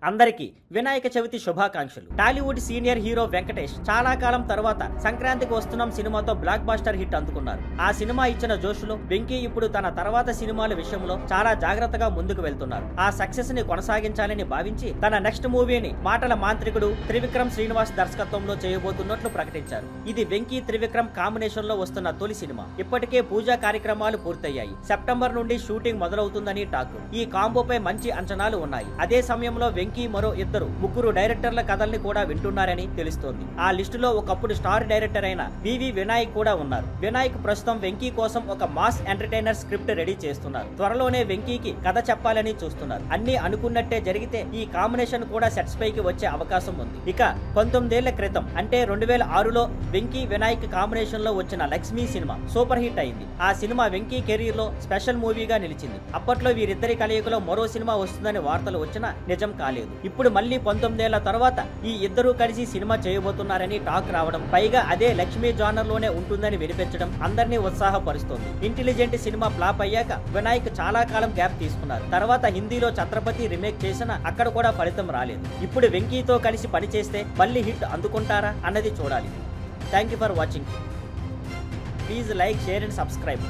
అందరికీ వినాయక చవితి శుభాకాంక్షలు. Tollywood senior hero Venkatesh చాలా కాలం తర్వాత సంక్రాంతికి వస్తున్నాం సినిమాతో బ్లాక్ బాస్టర్ హిట్ అందుకున్నారు. ఆ సినిమా ఇచ్చిన జోషులో వెంకీ ఇప్పుడు తన తర్వాత సినిమాల విషయంలో చాలా జాగ్రత్తగా ముందుకు వెళ్తున్నారు. ఆ సక్సెస్ ని కొనసాగించాలని భావించి తన నెక్స్ట్ మూవీని మాటల మాంత్రికుడు త్రివిక్రమ్ శ్రీనివాస్ దర్శకత్వంలో చేయబోతున్నట్లు ప్రకటించారు. ఇది వెంకీ త్రివిక్రమ్ కాంబినేషన్ లో వస్తున్న తొలి సినిమా. ఇప్పటికే పూజా కార్యక్రమాలు పూర్తయ్యాయి. సెప్టెంబర్ నుండి షూటింగ్ మొదలవుతుందని టాక్. ఈ కాంబోపై మంచి అంచనాలు ఉన్నాయి. అదే సమయంలో వెంకీ మరో ముగ్గురు డైరెక్టర్ల కథల్ని కూడా వింటున్నారని తెలుస్తోంది. ఆ లిస్టులో ఒకప్పుడు స్టార్ డైరెక్టర్ అయిన వివి వినాయక్ కూడా ఉన్నారు. వినాయక్ ప్రస్తుతం వెంకీ కోసం ఒక మాస్ ఎంటర్టైనర్ స్క్రిప్ట్ రెడీ చేస్తున్నారు. త్వరలోనే వెంకీకి కథ చెప్పాలని చూస్తున్నారు. అన్ని అనుకున్నట్టే జరిగితే ఈ కాంబినేషన్ కూడా సెట్స్ పైకి వచ్చే అవకాశం ఉంది. ఇక 19 ఏళ్ల క్రితం అంటే 2006లో వెంకీ వినాయక్ కాంబినేషన్ లో వచ్చిన లక్ష్మీ సినిమా సూపర్ హిట్ అయింది. ఆ సినిమా వెంకీ కెరీర్ లో స్పెషల్ మూవీగా నిలిచింది. అప్పట్లో వీరిద్దరి కలయికలో మరో సినిమా వస్తుందని వార్తలు వచ్చినా నిజం కాలేదు. ఇప్పుడు మళ్ళీ 19 ఏళ్ల తర్వాత ఈ ఇద్దరు కలిసి సినిమా చేయబోతున్నారని టాక్ రావడం, పైగా అదే లక్ష్మీ జానర్ లోనే ఉంటుందని వినిపించడం అందరినీ ఉత్సాహపరుస్తోంది. ఇంటెలిజెంట్ సినిమా ఫ్లాప్ అయ్యాక వినాయక్ చాలా కాలం గ్యాప్ తీసుకున్నారు. తర్వాత హిందీలో ఛత్రపతి రీమేక్ చేసినా అక్కడ కూడా ఫలితం రాలేదు. ఇప్పుడు వెంకీతో కలిసి పనిచేస్తే మళ్ళీ హిట్ అందుకుంటారా అన్నది చూడాలి. Thank you for watching. Please like, share and subscribe.